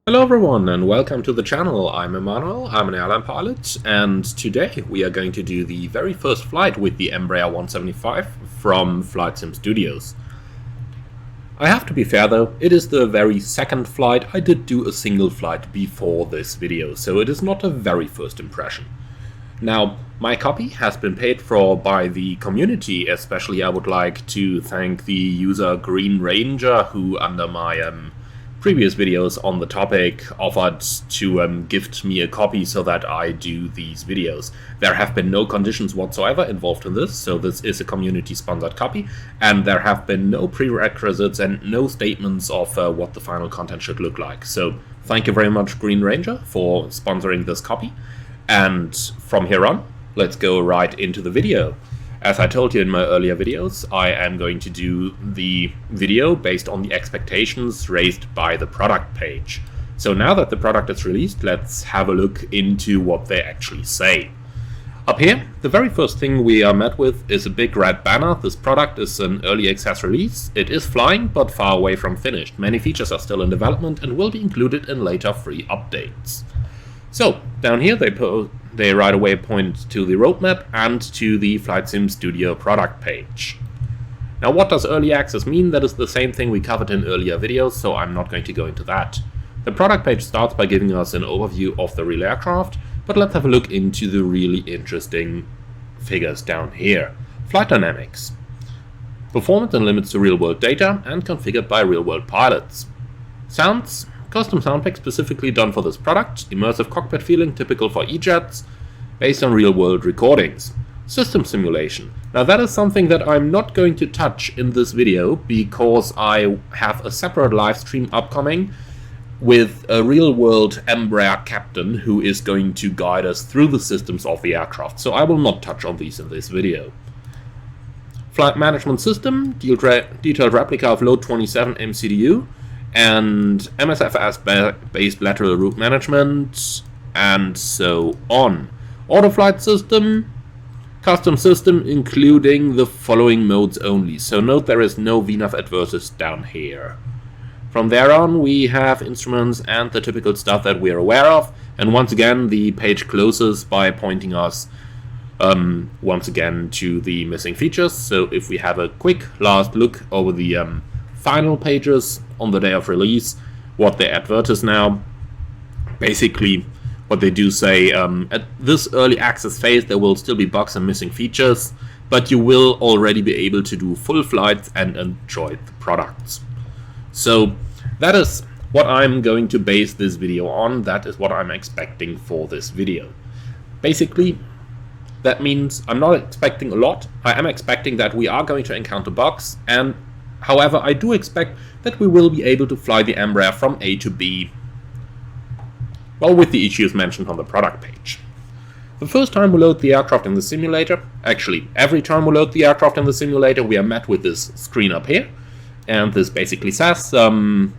Hello everyone and welcome to the channel. I'm Emmanuel, I'm an airline pilot, and today we are going to do the very first flight with the Embraer 175 from Flightsim Studios. I have to be fair though, it is the very second flight. I did do a single flight before this video, so it is not a very first impression. Now, my copy has been paid for by the community. Especially I would like to thank the user Green Ranger, who under my previous videos on the topic offered to gift me a copy so that I do these videos. There have been no conditions whatsoever involved in this, so this is a community sponsored copy, and there have been no prerequisites and no statements of what the final content should look like. So thank you very much, Green Ranger, for sponsoring this copy. And from here on, let's go right into the video. As I told you in my earlier videos, I am going to do the video based on the expectations raised by the product page. So now that the product is released, let's have a look into what they actually say. Up here, the very first thing we are met with is a big red banner. This product is an early access release. It is flying, but far away from finished. Many features are still in development and will be included in later free updates. So, down here they right away point to the roadmap and to the Flightsim Studio product page. Now, what does early access mean? That is the same thing we covered in earlier videos, so I'm not going to go into that. The product page starts by giving us an overview of the real aircraft, but let's have a look into the really interesting figures down here. Flight dynamics. Performance and limits to real-world data and configured by real-world pilots. Sounds. Custom sound pack specifically done for this product, immersive cockpit feeling typical for E-jets, based on real-world recordings. System simulation. Now that is something that I'm not going to touch in this video because I have a separate live stream upcoming with a real-world Embraer captain who is going to guide us through the systems of the aircraft, so I will not touch on these in this video. Flight management system, detailed replica of Load 27 MCDU, and MSFS-based lateral route management, and so on. Auto flight system, custom system including the following modes only. So note there is no VNAV adverses down here. From there on we have instruments and the typical stuff that we are aware of, and once again the page closes by pointing us once again to the missing features. So if we have a quick last look over the final pages on the day of release, what they advertise now. Basically, what they do say, at this early access phase there will still be bugs and missing features, but you will already be able to do full flights and enjoy the products. So that is what I'm going to base this video on. That is what I'm expecting for this video. Basically, that means I'm not expecting a lot. I am expecting that we are going to encounter bugs, and however, I do expect that we will be able to fly the Embraer from A to B, well, with the issues mentioned on the product page. The first time we load the aircraft in the simulator, actually every time we load the aircraft in the simulator, we are met with this screen up here, and this basically says known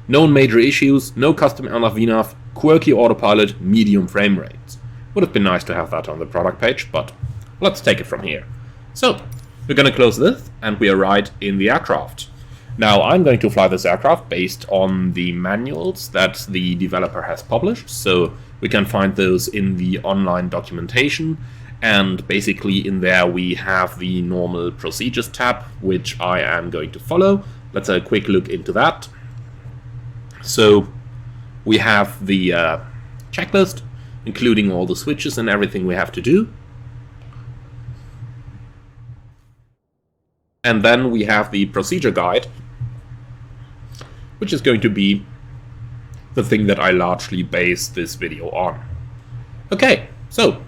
major issues, no custom airnav VNAV, quirky autopilot, medium frame rates. Would have been nice to have that on the product page, but let's take it from here. So, we're going to close this, and we are right in the aircraft. Now, I'm going to fly this aircraft based on the manuals that the developer has published, so we can find those in the online documentation, and basically in there we have the normal procedures tab, which I am going to follow. Let's have a quick look into that. So, we have the checklist, including all the switches and everything we have to do. And then we have the procedure guide, which is going to be the thing that I largely base this video on. Okay, so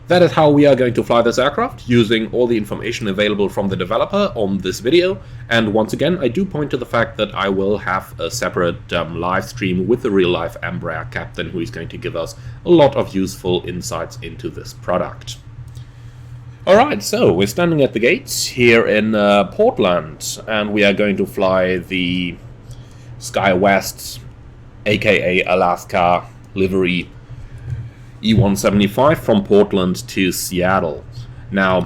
that is how we are going to fly this aircraft, using all the information available from the developer on this video. And once again, I do point to the fact that I will have a separate live stream with the real-life Embraer captain, who is going to give us a lot of useful insights into this product. Alright, so we're standing at the gates here in Portland, and we are going to fly the SkyWest, aka Alaska livery E175 from Portland to Seattle. Now,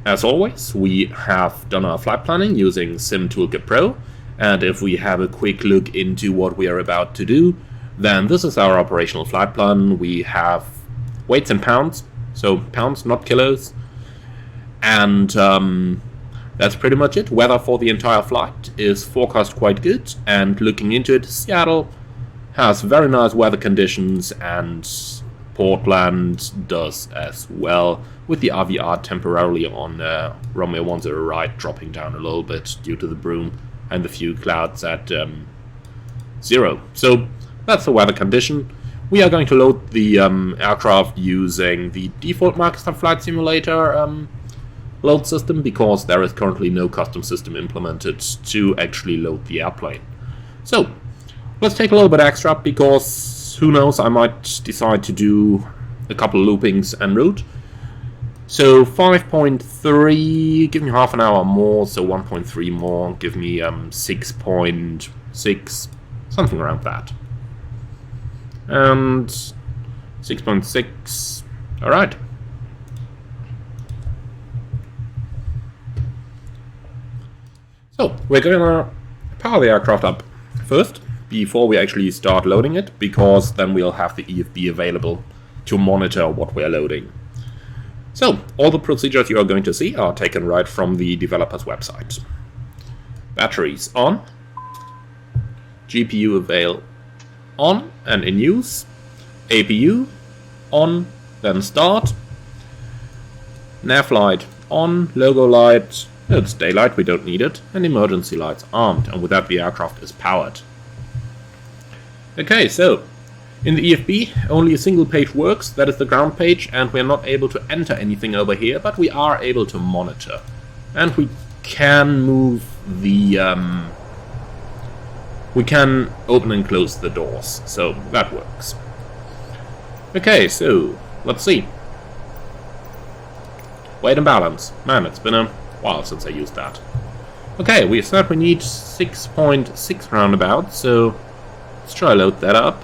as always, we have done our flight planning using Sim Toolkit Pro, And if we have a quick look into what we are about to do, then this is our operational flight plan. We have weights in pounds, so pounds, not kilos. And that's pretty much it. Weather for the entire flight is forecast quite good, and looking into it, Seattle has very nice weather conditions, and Portland does as well, with the RVR temporarily on runway 10 right dropping down a little bit due to the broom and the few clouds at 0. So that's the weather condition. We are going to load the aircraft using the default Microsoft Flight Simulator load system, because there is currently no custom system implemented to actually load the airplane. So let's take a little bit extra, because who knows, I might decide to do a couple loopings en route. So 5.3, give me half an hour more, so 1.3 more, give me 6.6, something around that. And 6.6, alright. So, we're gonna power the aircraft up first, before we actually start loading it, because then we'll have the EFB available to monitor what we're loading. So, all the procedures you are going to see are taken right from the developer's website. Batteries on, GPU avail on and in use, APU on, then start, nav light on, logo light, it's daylight, we don't need it, and emergency lights armed, and with that the aircraft is powered. Okay, so in the EFB only a single page works, that is the ground page, and we are not able to enter anything over here, but we are able to monitor. And we can move the we can open and close the doors, so that works. Okay, so let's see. Weight and balance. Man, it's been a while since I used that. Okay, we said we need 6.6 roundabout, so let's try load that up.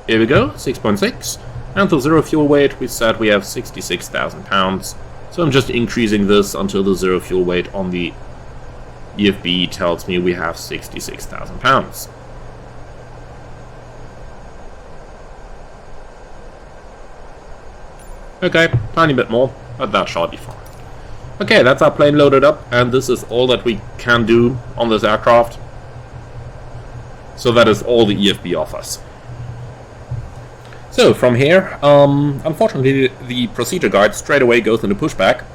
Here we go, 6.6. And for zero fuel weight, we said we have 66,000 pounds. So I'm just increasing this until the zero fuel weight on the EFB tells me we have 66,000 pounds. Okay, tiny bit more, but that shall be fine. Okay, that's our plane loaded up, and this is all that we can do on this aircraft. So that is all the EFB offers. So from here, unfortunately the procedure guide straight away goes into pushback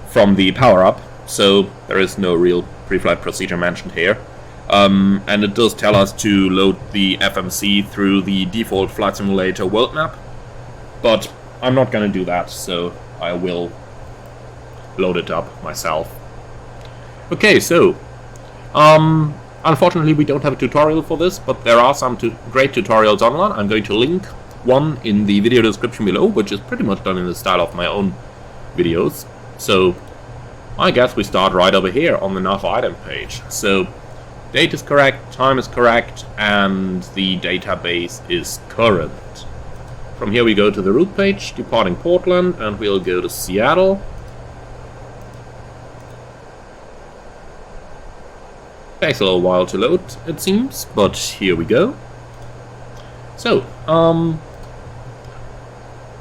from the power-up, so there is no real pre-flight procedure mentioned here. And it does tell us to load the FMC through the default Flight Simulator world map, but I'm not going to do that, so I will load it up myself. Okay, so unfortunately we don't have a tutorial for this, but there are some great tutorials online. I'm going to link one in the video description below, which is pretty much done in the style of my own videos. So I guess we start right over here on the nav item page. So date is correct, time is correct, and the database is current. From here we go to the route page, departing Portland, and we'll go to Seattle. Takes a little while to load, it seems, but here we go. So,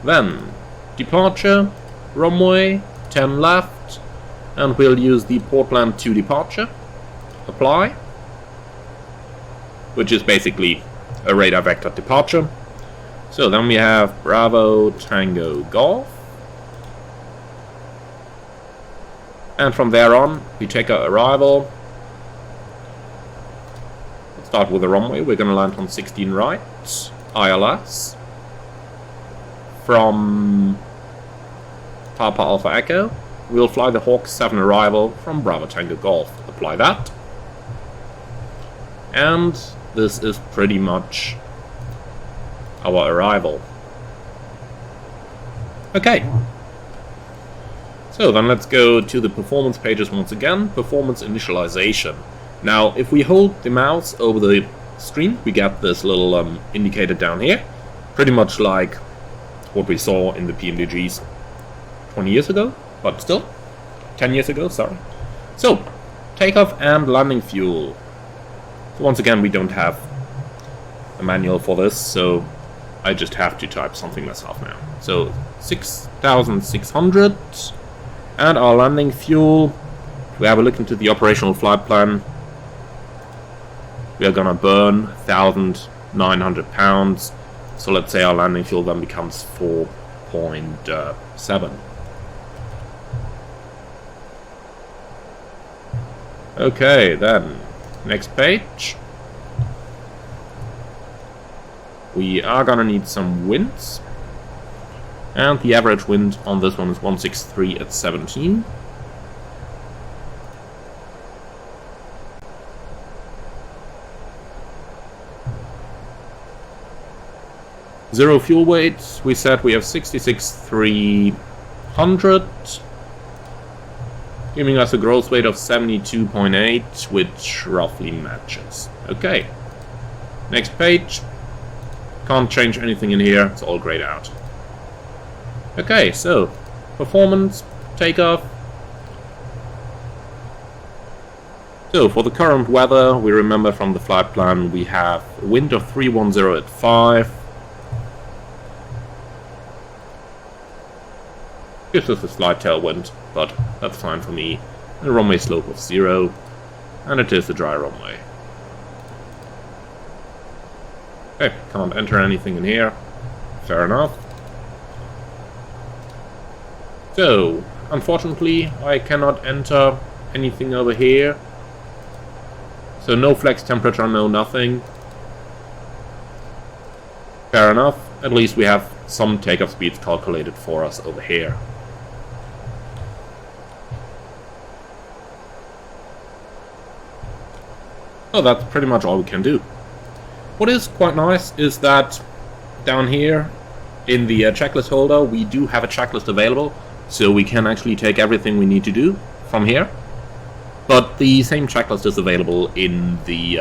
then, departure, runway, 10 left, and we'll use the Portland to departure. Apply, which is basically a radar vector departure. So then we have Bravo, Tango, Golf. And from there on, we take our arrival. Let's start with the runway. We're going to land on 16 right, ILS. From Papa Alpha Echo, we'll fly the Hawk 7 arrival from Bravo, Tango, Golf. Apply that. And this is pretty much our arrival. Okay. So then let's go to the performance pages once again. Performance initialization. Now, if we hold the mouse over the screen, we get this little indicator down here. Pretty much like what we saw in the PMDGs 20 years ago, but still, 10 years ago, sorry. So, takeoff and landing fuel. So once again, we don't have a manual for this, so I just have to type something myself now. So 6,600, and our landing fuel. We have a look into the operational flight plan. We are gonna burn 1,900 pounds. So let's say our landing fuel then becomes 4.7. Okay, then next page. We are gonna need some winds, and the average wind on this one is 163 at 17. Zero fuel weight, we said we have 66,300, giving us a gross weight of 72.8, which roughly matches. Okay, next page. Can't change anything in here, it's all grayed out. Okay, so performance, takeoff. So for the current weather, we remember from the flight plan we have a wind of 310 at 5. Gives us a slight tailwind, but that's fine for me. And a runway slope of 0, and it is a dry runway. Okay, can't enter anything in here. Fair enough. So, unfortunately, I cannot enter anything over here. So no flex temperature, no nothing. Fair enough. At least we have some takeoff speeds calculated for us over here. So that's pretty much all we can do. What is quite nice is that down here in the checklist holder we do have a checklist available, so we can actually take everything we need to do from here. But the same checklist is available in the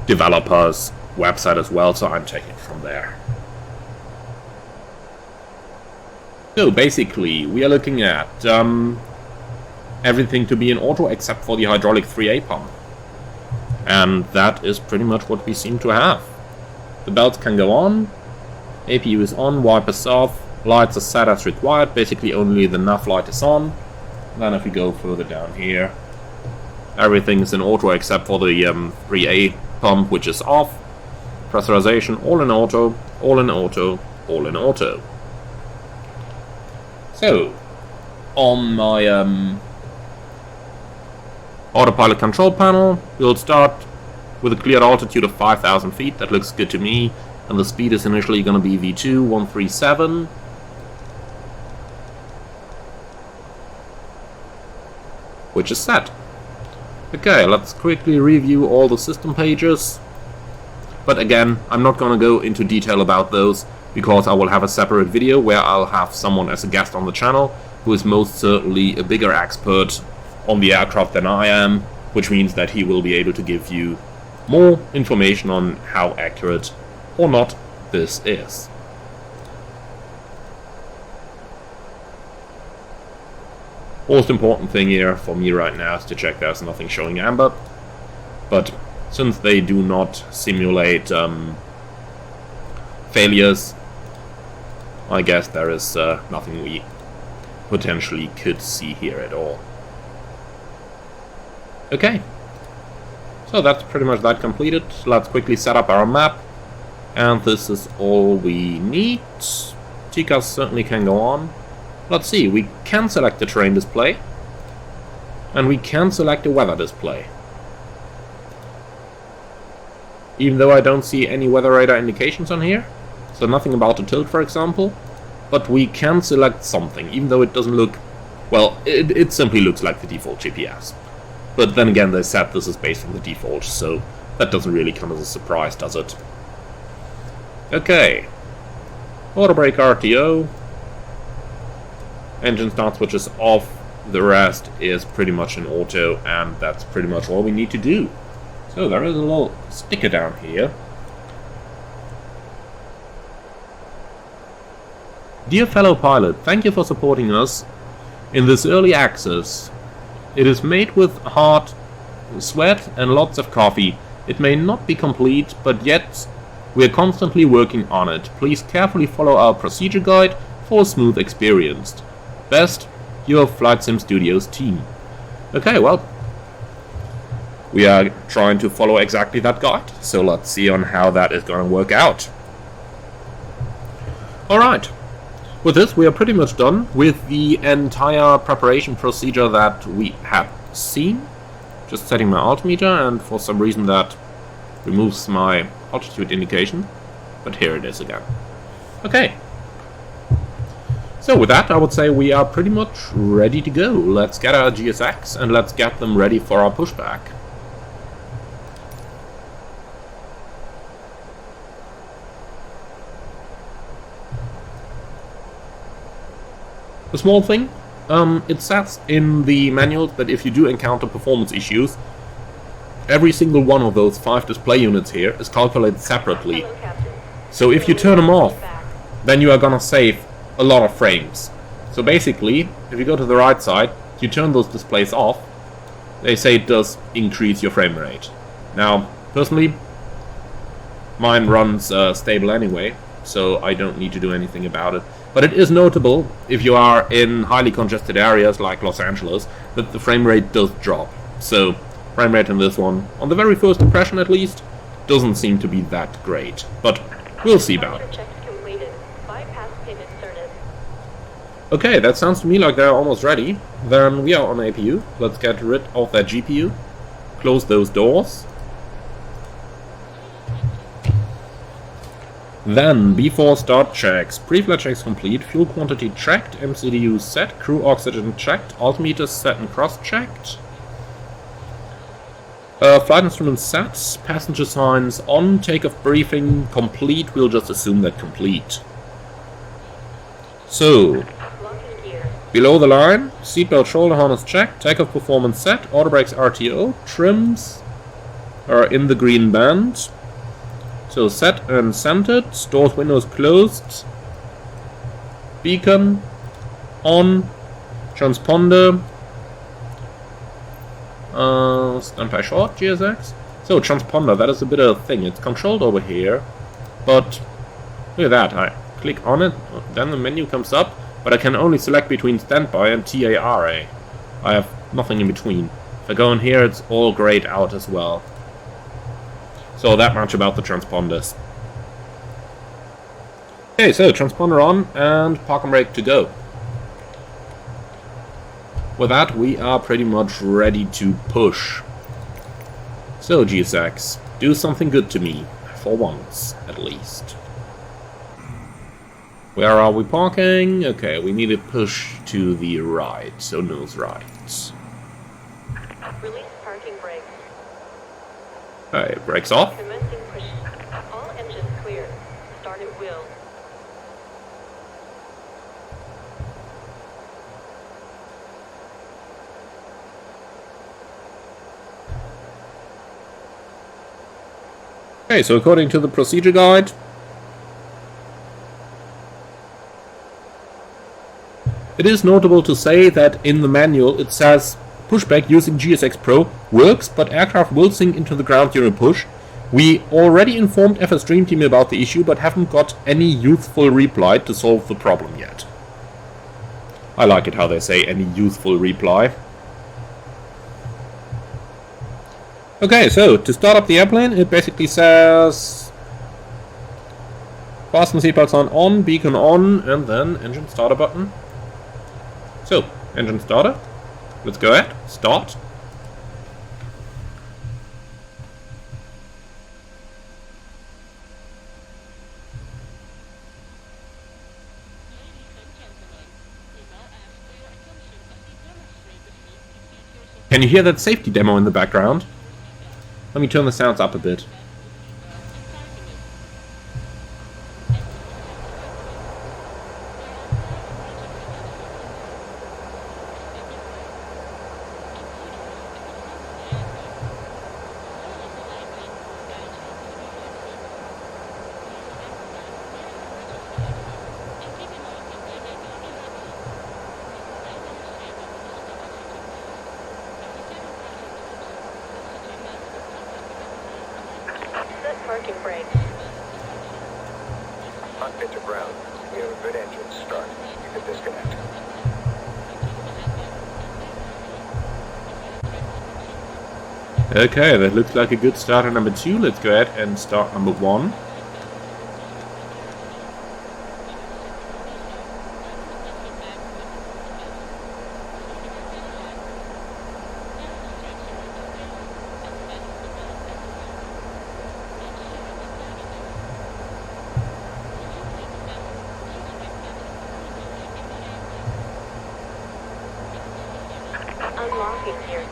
developer's website as well, so I'm taking it from there. So basically we are looking at everything to be in auto except for the hydraulic 3A pump. And that is pretty much what we seem to have. The belts can go on, APU is on, wipers off, lights are set as required, basically only the nav light is on. Then if we go further down here, everything is in auto except for the 3A pump, which is off. Pressurization all in auto, all in auto, all in auto. So, on my autopilot control panel, we'll start with a cleared altitude of 5,000 feet. That looks good to me. And the speed is initially going to be V2 137. Which is set. Okay, let's quickly review all the system pages. But again, I'm not going to go into detail about those, because I will have a separate video where I'll have someone as a guest on the channel who is most certainly a bigger expert on the aircraft than I am, which means that he will be able to give you more information on how accurate or not this is. Most important thing here for me right now is to check there's nothing showing amber, but since they do not simulate failures, I guess there is nothing we potentially could see here at all. Okay, so that's pretty much that completed. Let's quickly set up our map, and this is all we need. TCAS certainly can go on. Let's see, we can select the terrain display, and we can select the weather display. Even though I don't see any weather radar indications on here, so nothing about the tilt, for example, but we can select something, even though it doesn't look, well, it simply looks like the default GPS. But then again, they said this is based on the default, so that doesn't really come as a surprise, does it? Okay. Auto brake RTO. Engine start switch is off. The rest is pretty much in auto, and that's pretty much all we need to do. So there is a little sticker down here. Dear fellow pilot, thank you for supporting us In this early access, it is made with hard sweat and lots of coffee. It may not be complete, but yet we are constantly working on it. Please carefully follow our procedure guide for a smooth experience. Best, your Flightsim Studios team. Okay, well, we are trying to follow exactly that guide, so let's see on how that is going to work out. Alright, with this we are pretty much done with the entire preparation procedure that we had seen. Just setting my altimeter, and for some reason that removes my altitude indication, but here it is again. Okay, so with that I would say we are pretty much ready to go. Let's get our GSX and let's get them ready for our pushback. A small thing, it says in the manuals that if you do encounter performance issues, every single one of those 5 display units here is calculated separately. So if you turn them off, then you are gonna save a lot of frames. So basically, if you go to the right side, you turn those displays off, they say it does increase your frame rate. Now, personally, mine runs stable anyway, so I don't need to do anything about it. But it is notable, if you are in highly congested areas like Los Angeles, that the frame rate does drop. So, frame rate in this one, on the very first impression at least, doesn't seem to be that great. But we'll see about it. Okay, that sounds to me like they're almost ready. Then we are on APU. Let's get rid of that GPU. Close those doors. Then, before start checks, pre-flight checks complete, fuel quantity checked, MCDU set, crew oxygen checked, altimeter set and cross-checked. Flight instruments set, passenger signs on, takeoff briefing complete, we'll just assume that complete. So, below the line, seatbelt shoulder harness checked, takeoff performance set, auto brakes RTO, trims are in the green band. So set and centered, doors, windows closed, beacon on, transponder, standby short, GSX. So transponder, that is a bit of a thing, it's controlled over here, but look at that, I click on it, then the menu comes up, but I can only select between standby and TARA. I have nothing in between. If I go in here, it's all grayed out as well. So that much about the transponders. Okay, so transponder on and park and brake to go. With that, we are pretty much ready to push. So GSX, do something good to me, for once, at least. Where are we parking? Okay, we need to push to the right, so nose right. Release parking brakes. Alright, brakes off. Commencing push. All engines clear. Start at will. Okay, so according to the procedure guide, it is notable to say that in the manual it says pushback using GSX Pro works, but aircraft will sink into the ground during push. We already informed FS Stream Team about the issue, but haven't got any youthful reply to solve the problem yet. I like it how they say any youthful reply. Okay, so to start up the airplane, it basically says fasten seatbelts on, beacon on, and then engine starter button. So, engine starter. Let's go ahead. Start. Can you hear that safety demo in the background? Let me turn the sounds up a bit. parking brake. Unfit to ground. We have a good engine start. You can disconnect. Okay, that looks like a good starter number 2. Let's go ahead and start number 1. Unlocking here.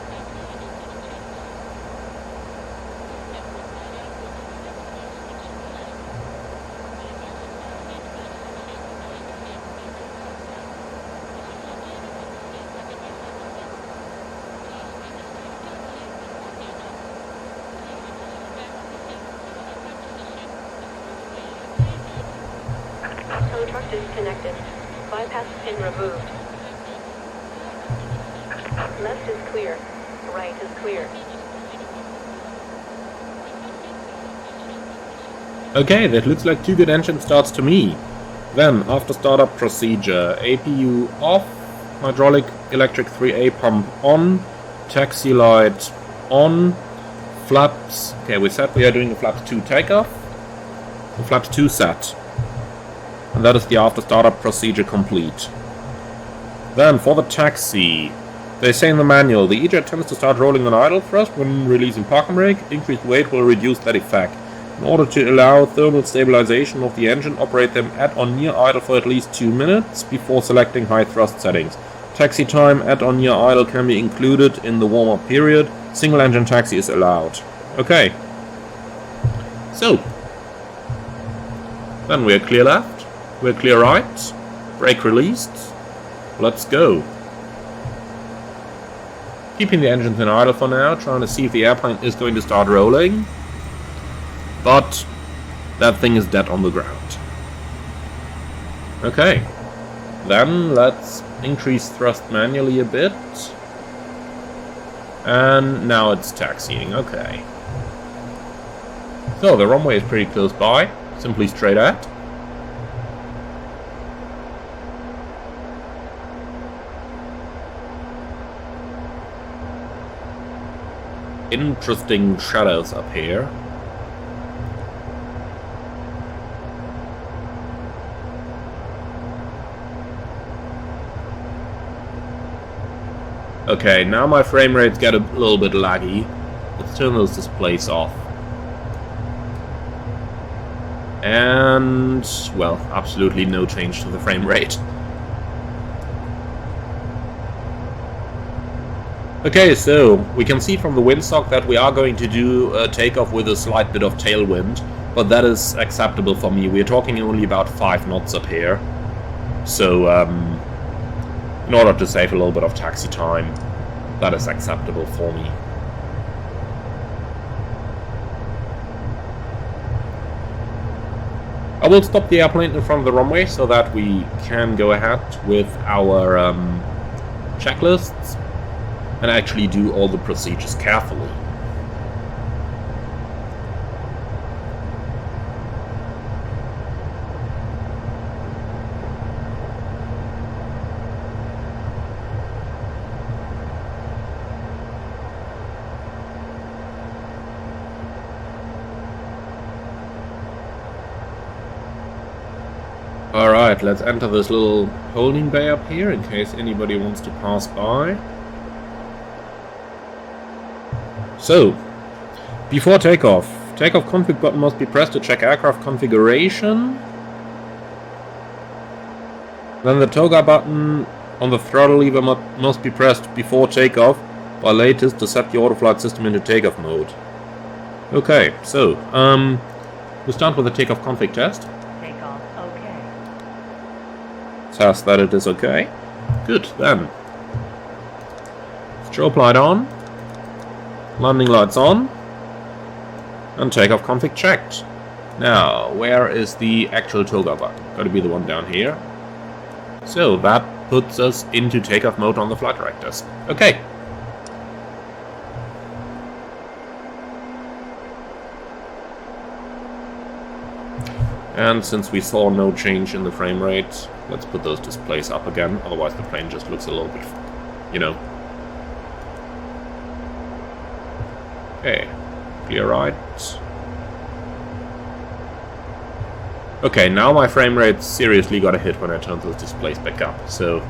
Tow truck disconnected. Bypass pin removed. Left is clear. Right is clear. Okay, that looks like 2 good engine starts to me. Then, after startup procedure, APU off, hydraulic electric 3A pump on, taxi light on, flaps. Okay, we said we are doing the flaps 2 takeoff. The flaps 2 set. And that is the after startup procedure complete. Then, for the taxi, they say in the manual, the E-jet tends to start rolling on idle thrust when releasing parking brake. Increased weight will reduce that effect. In order to allow thermal stabilization of the engine, operate them at or near idle for at least 2 minutes before selecting high thrust settings. Taxi time at or near idle can be included in the warm-up period. Single engine taxi is allowed. Okay. So. Then we're clear left. We're clear right. Brake released. Let's go. Keeping the engines in idle for now, trying to see if the airplane is going to start rolling. But that thing is dead on the ground. Okay. Then let's increase thrust manually a bit. And now it's taxiing. Okay. So the runway is pretty close by. Simply straight at. Interesting shadows up here. Okay, now my frame rates get a little bit laggy. Let's turn those displays off. And, well, absolutely no change to the frame rate. Okay, so we can see from the windsock that we are going to do a takeoff with a slight bit of tailwind, but that is acceptable for me. We're talking only about 5 knots up here. So, in order to save a little bit of taxi time, that is acceptable for me. I will stop the airplane in front of the runway so that we can go ahead with our checklists and actually do all the procedures carefully. Alright, let's enter this little holding bay up here in case anybody wants to pass by. So, before takeoff config button must be pressed to check aircraft configuration. Then the toga button on the throttle lever must be pressed before takeoff, or latest to set the autoflight system into takeoff mode. Okay, so, we'll start with the takeoff config test. Takeoff, okay. Says that it is okay. Good, then. Strobe light on. Landing lights on. And takeoff config checked. Now, where is the actual toga button? Got to be the one down here. So, that puts us into takeoff mode on the flight directors. Okay. And since we saw no change in the frame rate, let's put those displays up again, otherwise the plane just looks a little bit, you know. Okay, clear right. Okay, now my frame rate seriously got a hit when I turned those displays back up, so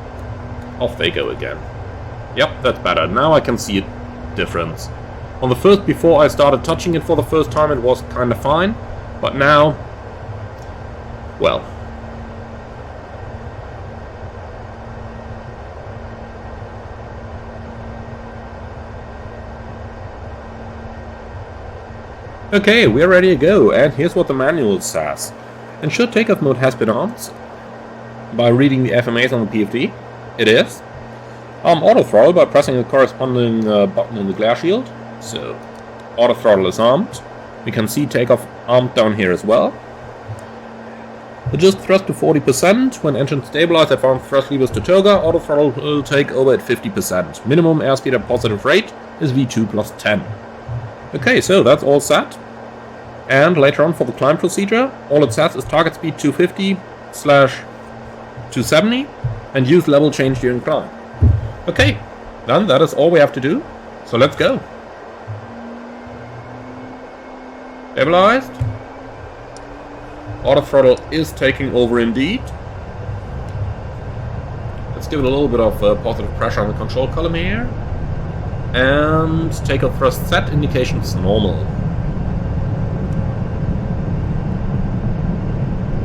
off they go again. Yep, that's better. Now I can see a difference. On the first, before I started touching it for the first time, it was kind of fine, but now, well. Okay, we're ready to go, and here's what the manual says. Ensure takeoff mode has been on by reading the FMAs on the PFD. It is. Auto throttle by pressing the corresponding button in the glare shield. So, auto throttle is armed. We can see takeoff armed down here as well. Adjust thrust to 40%. When engine stabilized, advance thrust levers to toga. Auto throttle will take over at 50%. Minimum airspeed at positive rate is V2 plus 10. Okay, so that's all set. And later on for the climb procedure, all it says is target speed 250/270 and use level change during climb. Okay, then that is all we have to do. So let's go. Stabilized. Auto throttle is taking over indeed. Let's give it a little bit of positive pressure on the control column here. And takeoff thrust set, indications normal.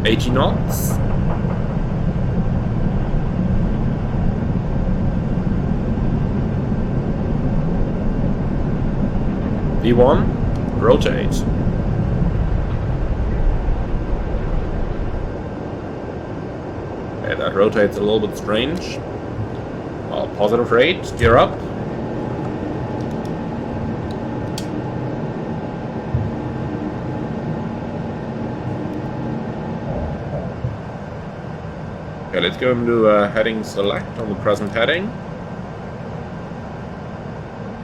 80 knots. V1, rotate. Okay, that rotates a little bit strange. Well, positive rate, steer up. Okay, let's go into heading select on the present heading.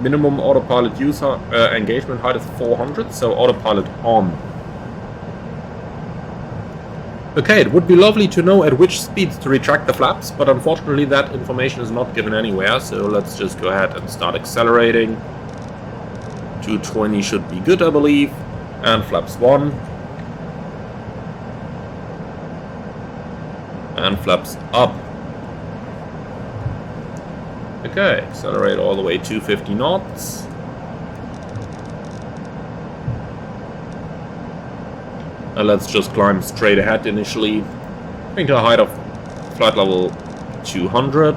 Minimum autopilot user engagement height is 400, so autopilot on. Okay, it would be lovely to know at which speeds to retract the flaps, but unfortunately that information is not given anywhere, so let's just go ahead and start accelerating. 220 should be good, I believe, and flaps 1. And flaps up. Okay, accelerate all the way 250 knots. And let's just climb straight ahead initially. I think a height of flight level 200.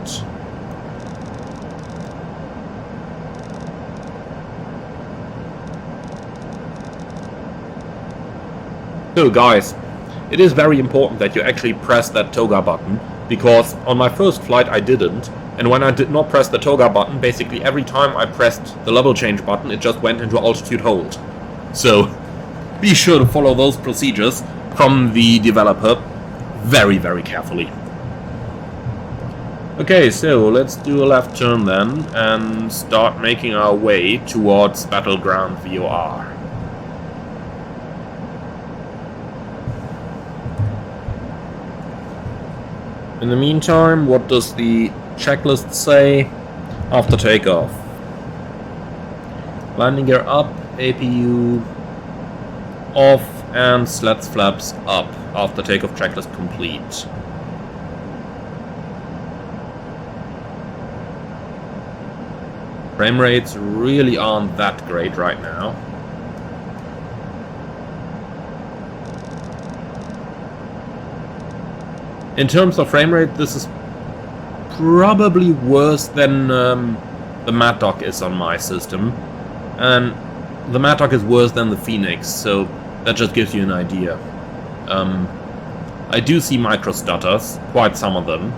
So guys, it is very important that you actually press that toga button, because on my first flight I didn't, and when I did not press the toga button, basically every time I pressed the level change button, it just went into altitude hold. So be sure to follow those procedures from the developer very, very carefully. Okay, so let's do a left turn then and start making our way towards Battleground VOR. In the meantime, what does the checklist say after takeoff? Landing gear up, APU off, and slats flaps up after takeoff checklist complete. Frame rates really aren't that great right now. In terms of frame rate, this is probably worse than the Mad Dog is on my system. And the Mad Dog is worse than the Phoenix, so that just gives you an idea. I do see micro stutters, quite some of them.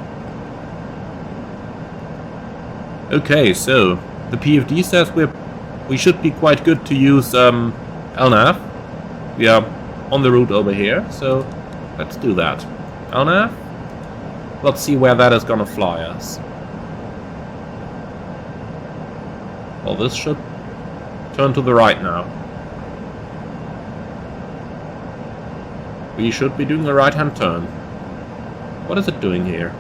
Okay, so the PFD says we should be quite good to use LNAV. We are on the route over here, so let's do that. LNAV. Let's see where that is gonna fly us. Well, this should turn to the right now. we should be doing a right-hand turn. What is it doing here?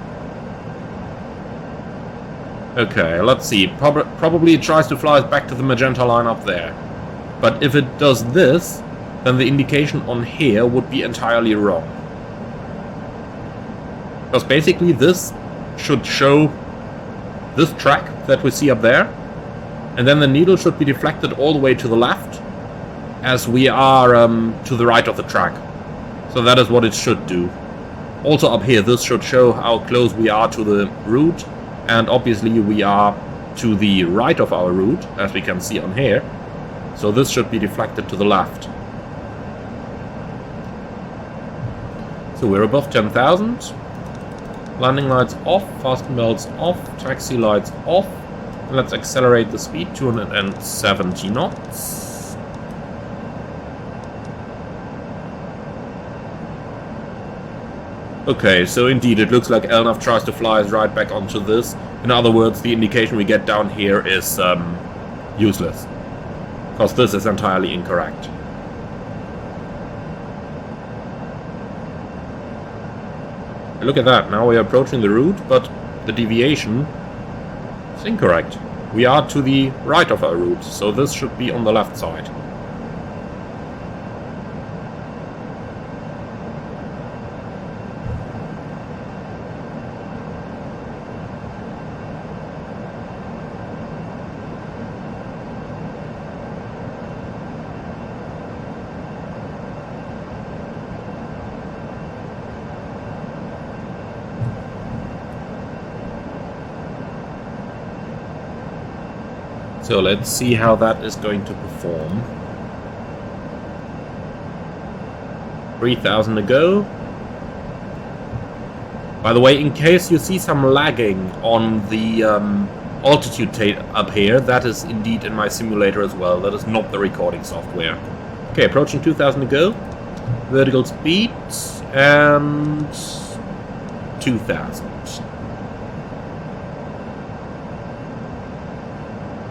Okay, let's see. Probably it tries to fly us back to the magenta line up there. But if it does this, then the indication on here would be entirely wrong. Because basically this should show this track that we see up there, and then the needle should be deflected all the way to the left, as we are to the right of the track. So that is what it should do. Also up here, this should show how close we are to the route, and obviously we are to the right of our route, as we can see on here. So this should be deflected to the left. So we're above 10,000. Landing lights off, fasten belts off, taxi lights off. Let's accelerate the speed, 270 knots. Okay, so indeed it looks like LNAV tries to fly us right back onto this. In other words, the indication we get down here is useless. Because this is entirely incorrect. Look at that, now we are approaching the route, but the deviation is incorrect. We are to the right of our route, so this should be on the left side. So let's see how that is going to perform. 3,000 to go. By the way, in case you see some lagging on the altitude tape up here, that is indeed in my simulator as well. That is not the recording software. Okay, approaching 2,000 to go. Vertical speed and 2,000.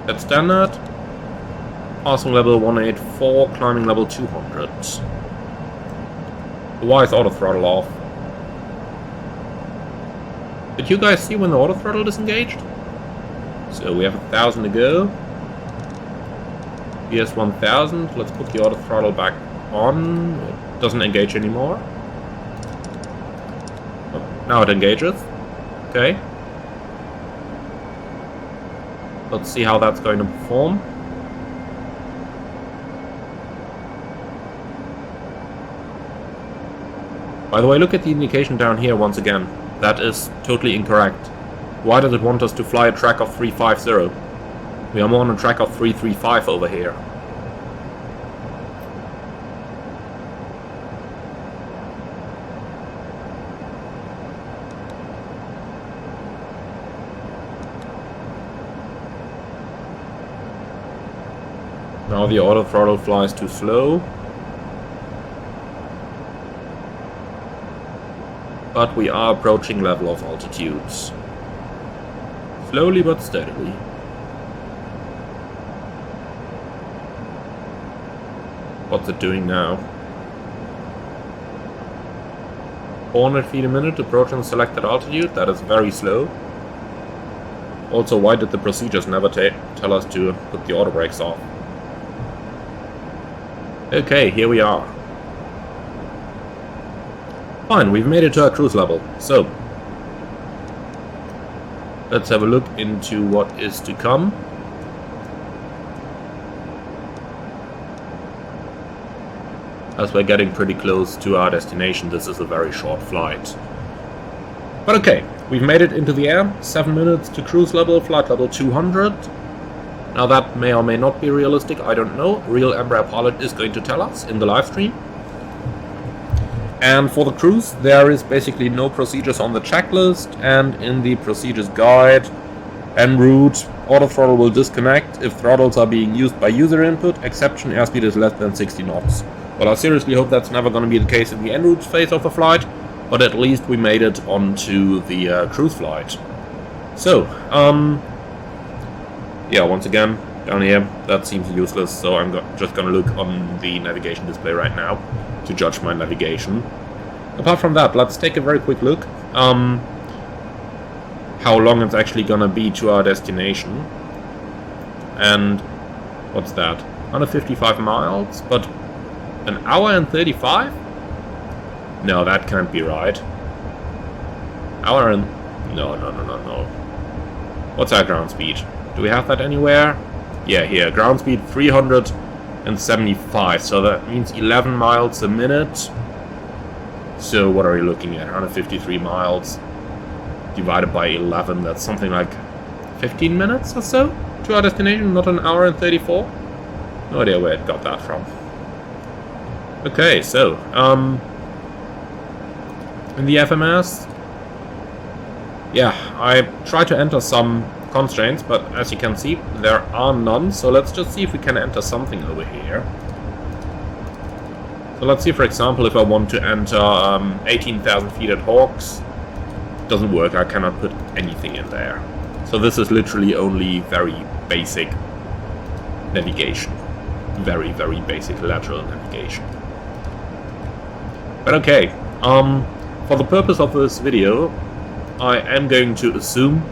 That's standard. Passing level 184, climbing level 200. Why is auto throttle off? Did you guys see when the auto throttle disengaged? So we have 1,000 to go. Here's 1,000. Let's put the auto throttle back on. It doesn't engage anymore. Oh, now it engages. Okay. Let's see how that's going to perform. By the way, look at the indication down here once again. That is totally incorrect. Why does it want us to fly a track of 350? We are more on a track of 335 over here. Now the auto throttle flies too slow. But we are approaching level of altitudes. Slowly but steadily. What's it doing now? 400 feet a minute approaching selected altitude. That is very slow. Also, why did the procedures never tell us to put the auto brakes off? Okay, here we are. Fine, we've made it to our cruise level. So, let's have a look into what is to come. As we're getting pretty close to our destination, this is a very short flight. But okay, we've made it into the air. 7 minutes to cruise level, flight level 200. Now that may or may not be realistic, I don't know. Real Embraer pilot is going to tell us in the live stream. And for the cruise, there is basically no procedures on the checklist, and in the procedures guide, en route, auto throttle will disconnect if throttles are being used by user input, exception airspeed is less than 60 knots. Well, I seriously hope that's never going to be the case in the en route phase of the flight, but at least we made it onto the cruise flight. So, yeah, once again, Down here, that seems useless, so I'm just gonna look on the navigation display right now to judge my navigation. Apart from that, let's take a very quick look how long it's actually gonna be to our destination. And what's that? 155 miles, but an hour and 35? No, that can't be right. Hour and... No. What's our ground speed? Do we have that anywhere? Yeah, here. Ground speed 375, so that means 11 miles a minute. So what are we looking at? 153 miles divided by 11. That's something like 15 minutes or so to our destination, not an hour and 34. No idea where it got that from. Okay, so in the FMS, yeah, I tried to enter some constraints, but as you can see, there are none. So let's just see if we can enter something over here. So let's see, for example, if I want to enter 18,000 feet at Hawks. It doesn't work, I cannot put anything in there. So this is literally only very basic navigation. Very, very basic lateral navigation. But okay, for the purpose of this video, I am going to assume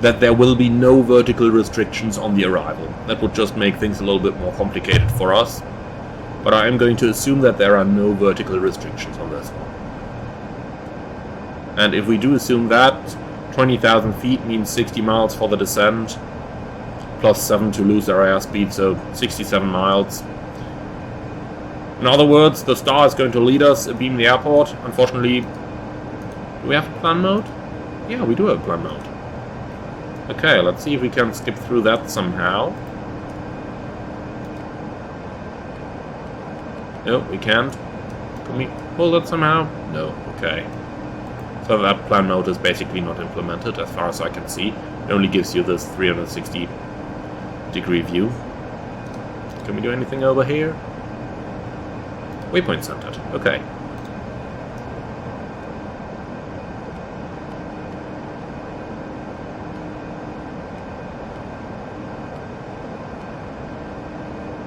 that there will be no vertical restrictions on the arrival. That would just make things a little bit more complicated for us. But I am going to assume that there are no vertical restrictions on this one. And if we do assume that, 20,000 feet means 60 miles for the descent, plus 7 to lose our airspeed, so 67 miles. In other words, the star is going to lead us, beam the airport. Unfortunately, do we have a plan mode? Yeah, we do have a plan mode. Okay, let's see if we can skip through that somehow. No, we can't. Can we pull that somehow? No, okay. So that plan mode is basically not implemented as far as I can see. It only gives you this 360-degree view. Can we do anything over here? Waypoint centered. Okay.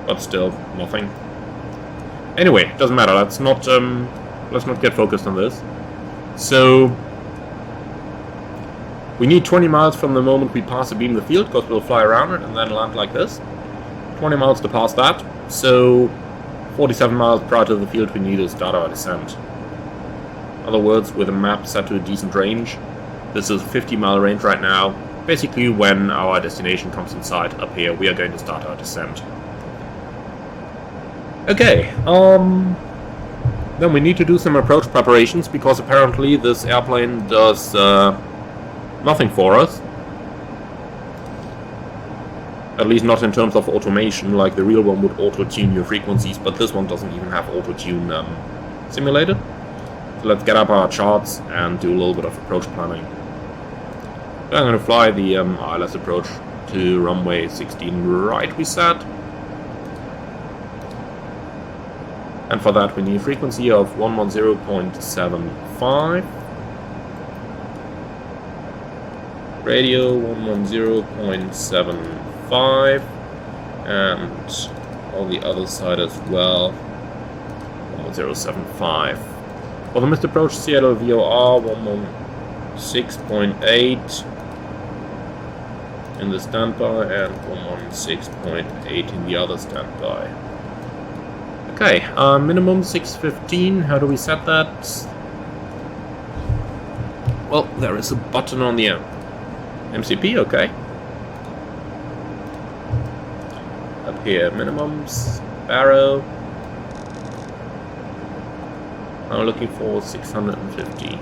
But still, nothing. Anyway, doesn't matter. Let's not get focused on this. So we need 20 miles from the moment we pass the beam the field, because we'll fly around it and then land like this. 20 miles to pass that. So 47 miles prior to the field, we need to start our descent. In other words, with a map set to a decent range. This is a 50-mile range right now. Basically, when our destination comes in sight up here, we are going to start our descent. Okay, then we need to do some approach preparations, because apparently this airplane does nothing for us. At least not in terms of automation, like the real one would auto-tune your frequencies, but this one doesn't even have auto-tune simulated. So let's get up our charts and do a little bit of approach planning. So I'm going to fly the ILS approach to runway 16 right, we said. And for that we need a frequency of 110.75. Radio 110.75. And on the other side as well, 110.75. For the missed approach, Seattle VOR 116.8 in the standby and 116.8 in the other standby. Okay, minimum 615. How do we set that? Well, there is a button on the MCP, okay. Up here, minimums, barrow. I'm looking for 650.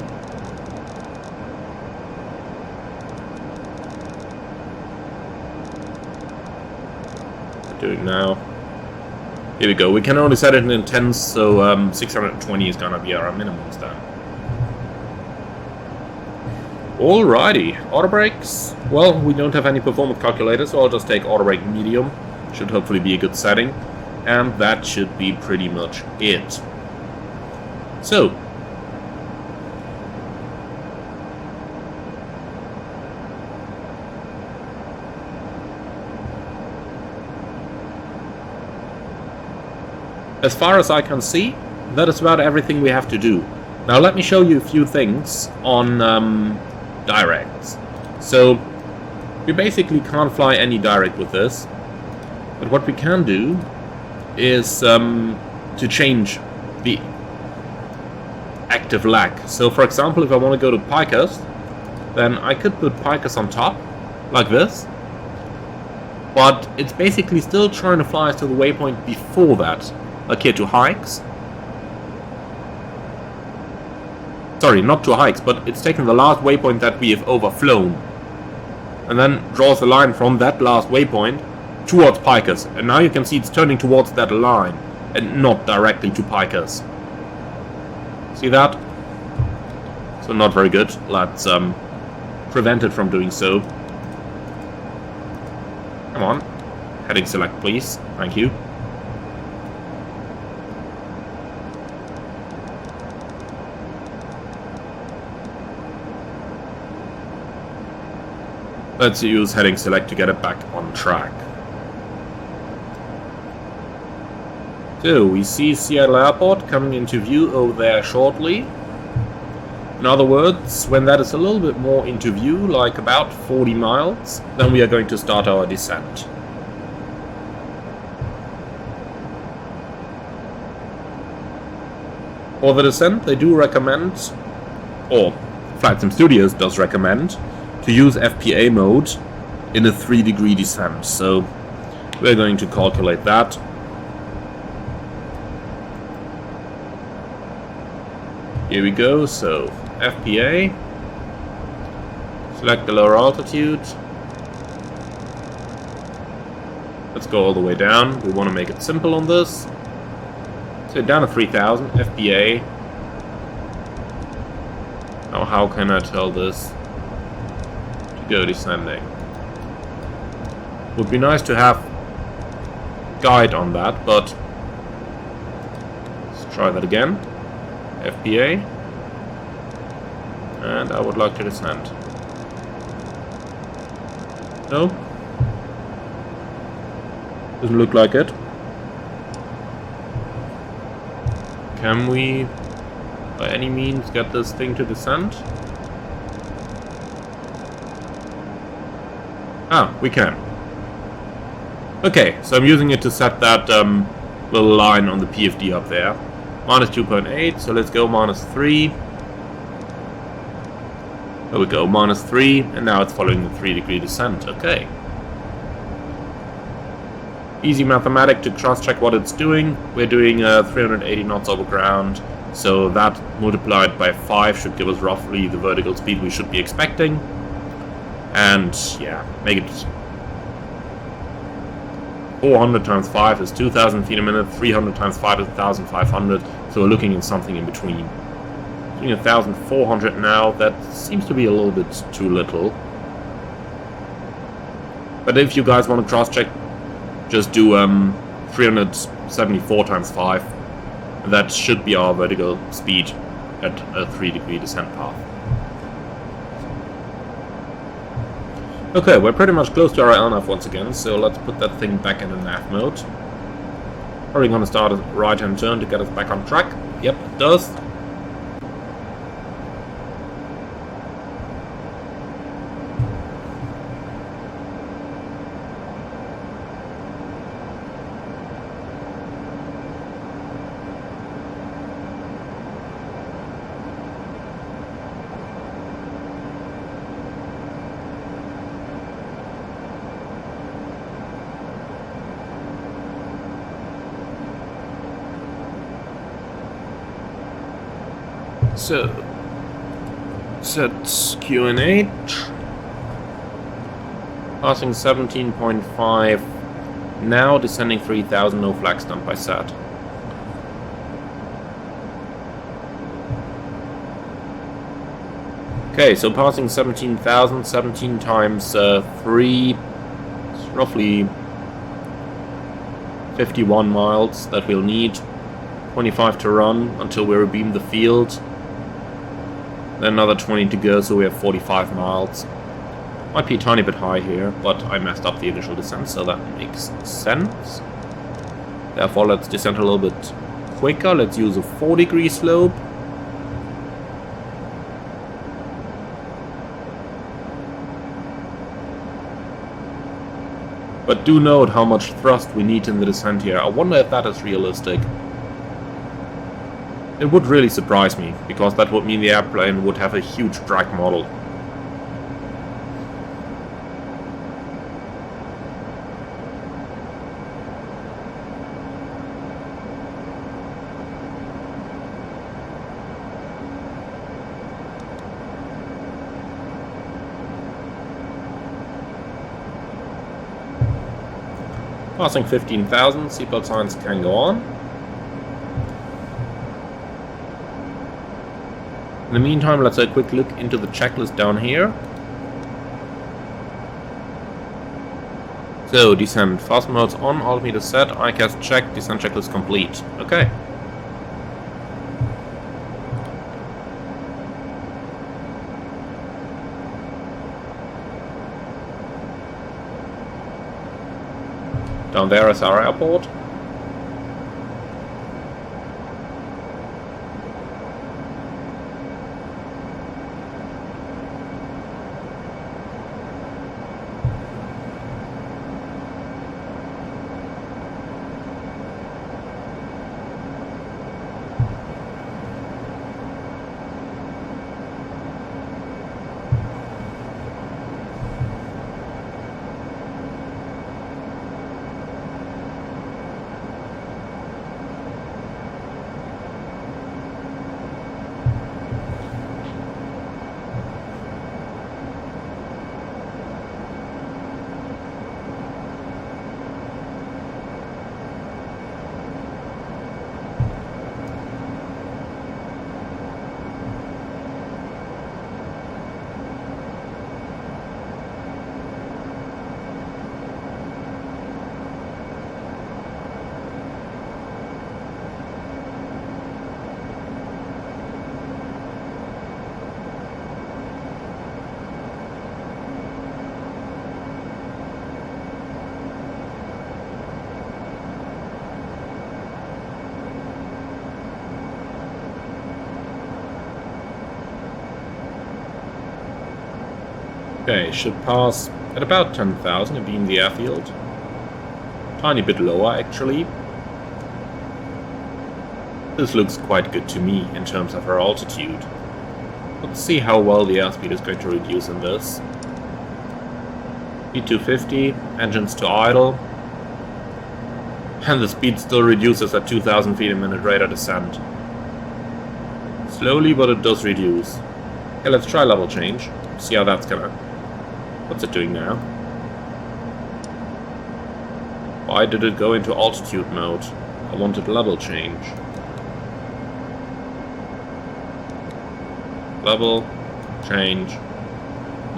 Doing now. Here we go. We can only set it in tens, so 620 is gonna be our minimums then. Alrighty, auto brakes. Well, we don't have any performance calculators, so I'll just take auto brake medium. Should hopefully be a good setting, and that should be pretty much it. So, as far as I can see, that is about everything we have to do. Now let me show you a few things on directs. So we basically can't fly any direct with this, but what we can do is to change the active lag. So for example, if I want to go to Pikers, then I could put Pikers on top, like this. But it's basically still trying to fly us to the waypoint before that. Like here to hikes. Sorry, not to hikes, but it's taking the last waypoint that we have overflown. And then draws a line from that last waypoint towards Pikers. And now you can see it's turning towards that line and not directly to Pikers. See that? So not very good. Let's prevent it from doing so. Come on. Heading select, please. Thank you. Let's use heading select to get it back on track. So, we see Seattle Airport coming into view over there shortly. In other words, when that is a little bit more into view, like about 40 miles, then we are going to start our descent. For the descent, they do recommend, or Flightsim Studios does recommend, to use FPA mode in a 3-degree descent. So we're going to calculate that. Here we go. So FPA, select the lower altitude. Let's go all the way down. We want to make it simple on this. So down to 3000 FPA. Now how can I tell this to go descending? Would be nice to have guide on that, but let's try that again. FPA, and I would like to descend. No, doesn't look like it. Can we by any means get this thing to descend? Ah, we can. Okay, so I'm using it to set that little line on the PFD up there. Minus 2.8, so let's go minus 3. There we go, minus 3, and now it's following the 3-degree descent. Okay. Easy mathematic to cross-check what it's doing. We're doing 380 knots over ground, so that multiplied by 5 should give us roughly the vertical speed we should be expecting. And yeah, make it 400 times 5 is 2,000 feet a minute, 300 times 5 is 1,500, so we're looking at something in between. Doing 1,400 now, that seems to be a little bit too little. But if you guys want to cross-check, just do 374 times 5. That should be our vertical speed at a 3-degree descent path. Okay, we're pretty much close to our LNAV once again, so let's put that thing back in the nav mode. Probably gonna start a right-hand turn to get us back on track. Yep, it does. So, set QNH, passing 17.5, now descending 3000, no flag stump by set. Okay, so passing 17,000, 17 times 3, it's roughly 51 miles that we'll need, 25 to run until we rebeam the field. Then another 20 to go, so we have 45 miles. Might be a tiny bit high here, but I messed up the initial descent, so that makes sense. Therefore, let's descend a little bit quicker. Let's use a 4-degree slope. But do note how much thrust we need in the descent here. I wonder if that is realistic. It would really surprise me, because that would mean the airplane would have a huge drag model. Passing 15,000, seatbelt signs can go on. In the meantime, let's have a quick look into the checklist down here. So, descent. Fast modes on, altimeter set, ICAS checked, descent checklist complete. Okay. Down there is our airport. Okay, should pass at about 10,000 and be in the airfield. Tiny bit lower, actually. This looks quite good to me in terms of our altitude. Let's see how well the airspeed is going to reduce in this. P250, engines to idle. And the speed still reduces at 2,000 feet a minute radar descent. Slowly, but it does reduce. Okay, let's try level change. See how that's gonna... What's it doing now? Why did it go into altitude mode? I wanted level change. Level change.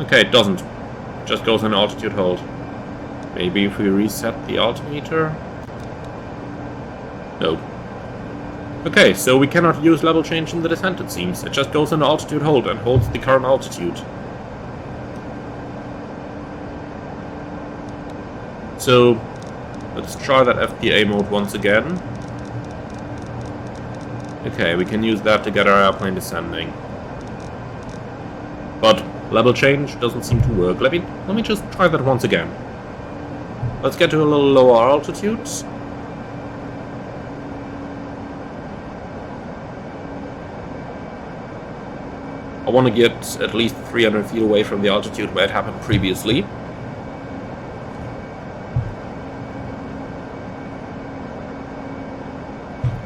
Okay, it doesn't. It just goes in altitude hold. Maybe if we reset the altimeter? No. Okay, so we cannot use level change in the descent, it seems. It just goes in altitude hold and holds the current altitude. So, let's try that FPA mode once again. Okay, we can use that to get our airplane descending. But level change doesn't seem to work. Let me just try that once again. Let's get to a little lower altitudes. I want to get at least 300 feet away from the altitude where it happened previously.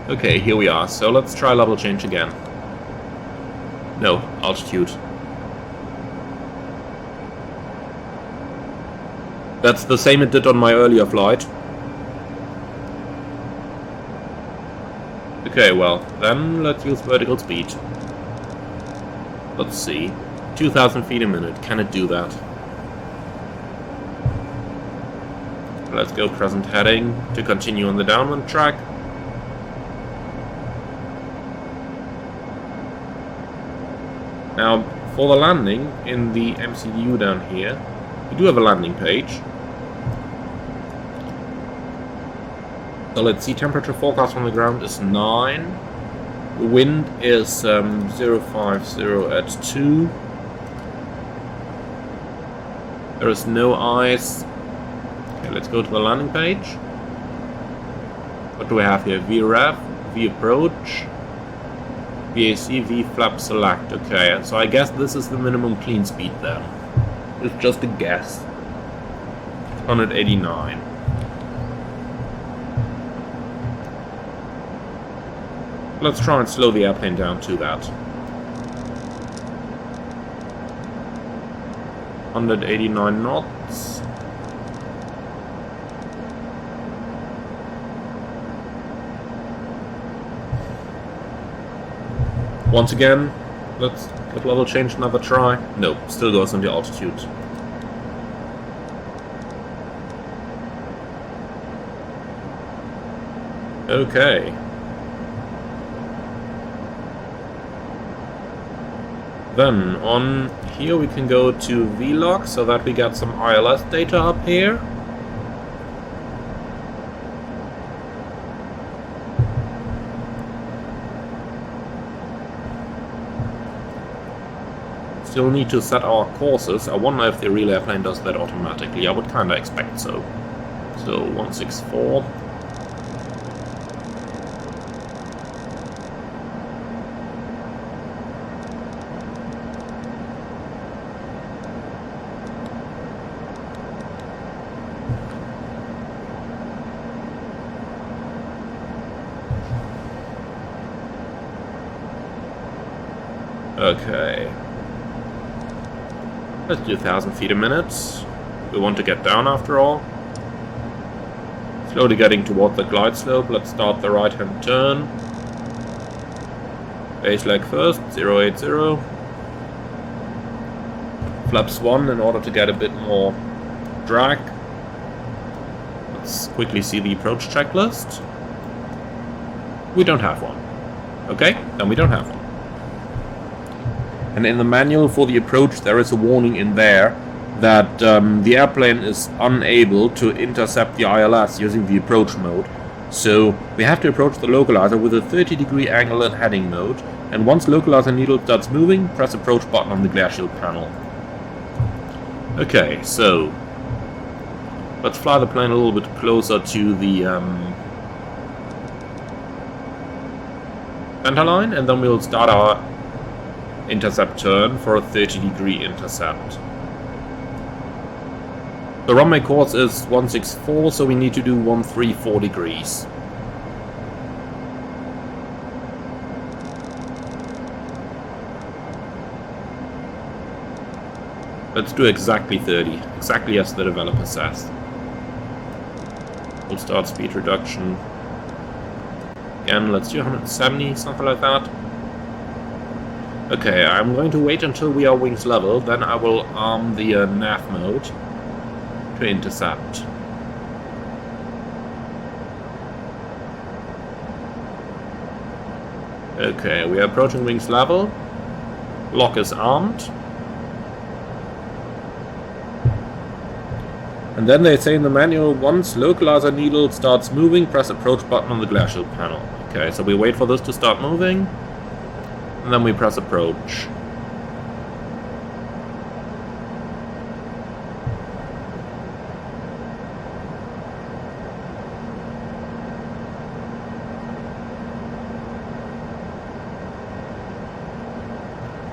Okay, here we are. So let's try level change again. No, altitude. That's the same it did on my earlier flight. Okay, well, then let's use vertical speed. Let's see. 2,000 feet a minute. Can it do that? Let's go present heading to continue on the downwind track. Now, for the landing in the MCU down here, we do have a landing page. So let's see, temperature forecast from the ground is 9. The wind is 050 at 2. There is no ice. Okay, let's go to the landing page. What do we have here? VREV, V approach, VAC, V flap select. Okay, so I guess this is the minimum clean speed then. It's just a guess. 189. Let's try and slow the airplane down to that. 189 knots. Once again, let's get level change, another try. No, still goes on the altitude. Okay. Then on here we can go to vlog so that we get some ILS data up here. Still need to set our courses. I wonder if the real airplane does that automatically. I would kinda expect so. So 164. Okay. Let's do 1,000 feet a minute. We want to get down after all. Slowly getting toward the glide slope. Let's start the right hand turn. Base leg first, 080. Flaps 1 in order to get a bit more drag. Let's quickly see the approach checklist. We don't have one. Okay, then we don't have one. And in the manual for the approach there is a warning in there that the airplane is unable to intercept the ILS using the approach mode. So we have to approach the localizer with a 30-degree angle and heading mode, and once localizer needle starts moving, press approach button on the glare shield panel. Okay, so let's fly the plane a little bit closer to the center line, and then we'll start our intercept turn for a 30-degree intercept. The runway course is 164, so we need to do 134 degrees. Let's do exactly 30, exactly as the developer says. We'll start speed reduction. Again, let's do 170, something like that. Okay, I'm going to wait until we are wings level, then I will arm the nav mode to intercept. Okay, we are approaching wings level. Lock is armed. And then they say in the manual, once localizer needle starts moving, press approach button on the glare shield panel. Okay, so we wait for this to start moving. And then we press approach.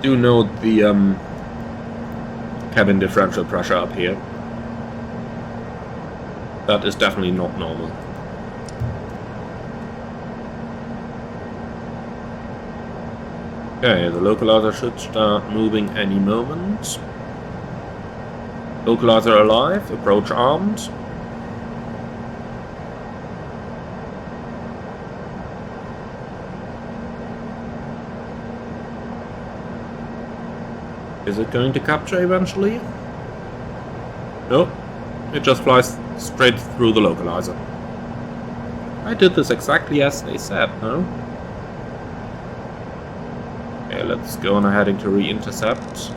Do note the cabin differential pressure up here. That is definitely not normal. Okay, the localizer should start moving any moment. Localizer alive, approach armed. Is it going to capture eventually? Nope, it just flies straight through the localizer. I did this exactly as they said, no? Okay, let's go on a heading to re-intercept.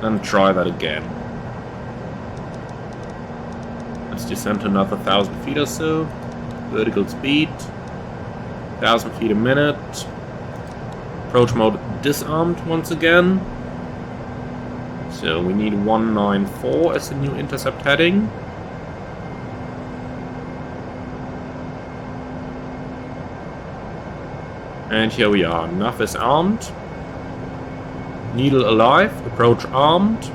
And try that again. Let's Let's descend to another 1,000 feet or so. Vertical speed, 1,000 feet a minute. Approach mode disarmed once again. So we need 194 as the new intercept heading. And here we are. Nav is armed. Needle alive. Approach armed.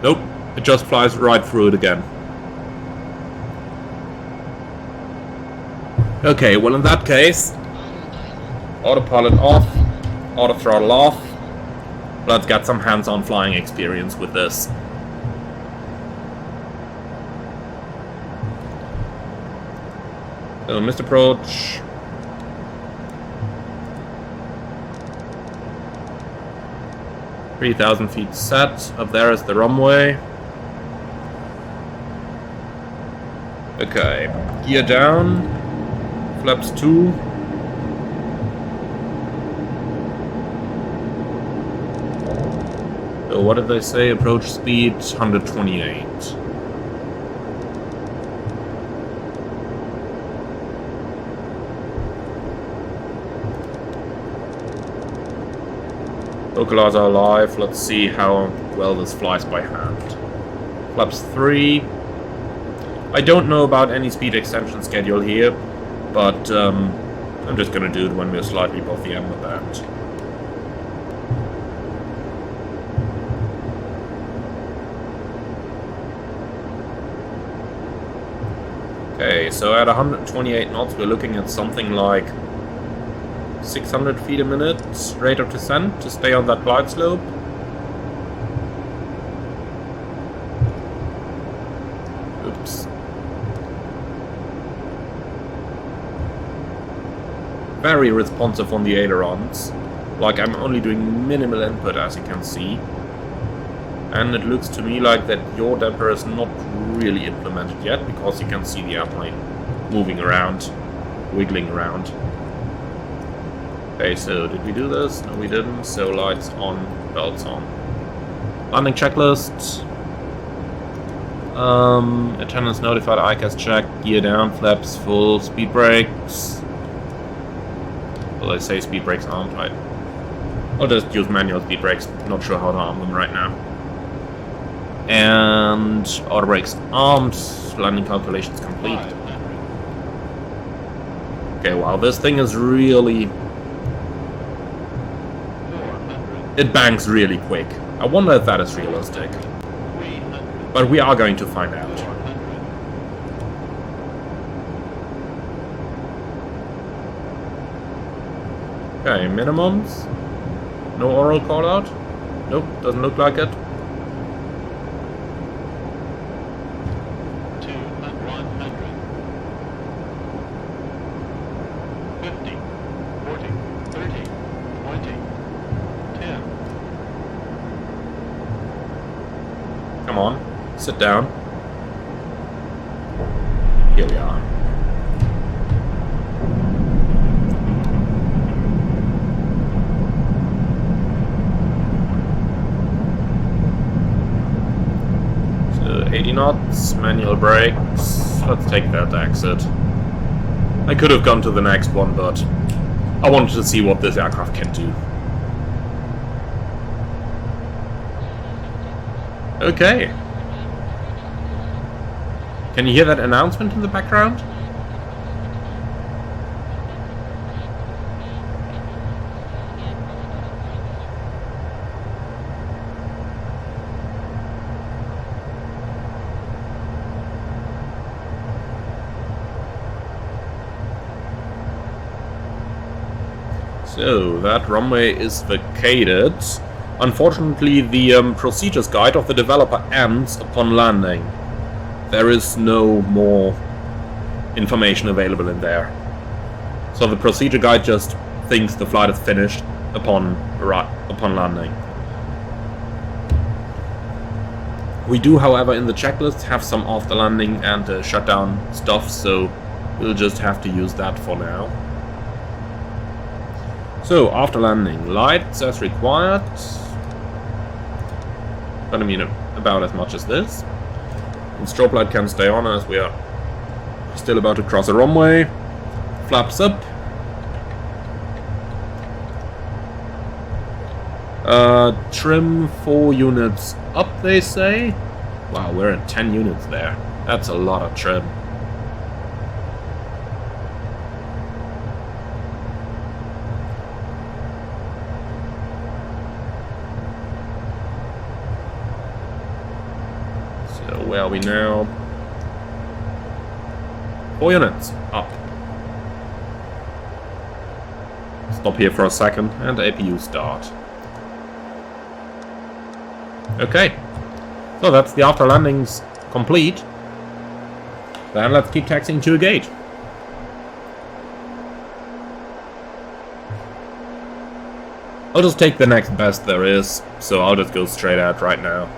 Nope. It just flies right through it again. Okay, well in that case, autopilot off, auto throttle off. Let's get some hands-on flying experience with this. So, missed approach. "3,000 feet set. Up there is the runway." Okay, gear down. Flaps 2. So what did they say? Approach speed 128. Localizer alive. Let's see how well this flies by hand. Flaps 3. I don't know about any speed extension schedule here, but I'm just gonna do it when we're slightly above the amber band. Okay, so at 128 knots we're looking at something like 600 feet a minute rate of descent to stay on that glide slope. Oops. Very responsive on the ailerons. Like, I'm only doing minimal input, as you can see. And it looks to me like that yaw damper is not really implemented yet, because you can see the airplane moving around, wiggling around. Okay, so did we do this? No, we didn't. So lights on, belts on. Landing checklist. Attendance notified, ICAS check, gear down, flaps full, speed brakes. Well, they say speed brakes armed, right? I'll just use manual speed brakes. Not sure how to arm them right now. And auto brakes armed. Landing calculations complete. Okay, wow, this thing is really... It bangs really quick. I wonder if that is realistic. But we are going to find out. Okay, minimums. No oral call out? Nope, doesn't look like it. Come on, sit down. Here we are. So 80 knots, manual brakes. Let's take that exit. I could have gone to the next one, but I wanted to see what this aircraft can do. Okay. Can you hear that announcement in the background? So, that runway is vacated. Unfortunately, the procedures guide of the developer ends upon landing. There is no more information available in there. So the procedure guide just thinks the flight is finished upon landing. We do, however, in the checklist have some after landing and shutdown stuff, so we'll just have to use that for now. So, after landing, lights as required. But I mean, about as much as this. And strobe light can stay on as we are still about to cross a runway. Flaps up. Trim 4 units up, they say. Wow, we're at 10 units there. That's a lot of trim. So where are we now? 4 units up. Stop here for a second and APU start. Okay, so that's the after landings complete. Then let's keep taxiing to a gate. I'll just take the next best there is, so I'll just go straight out right now.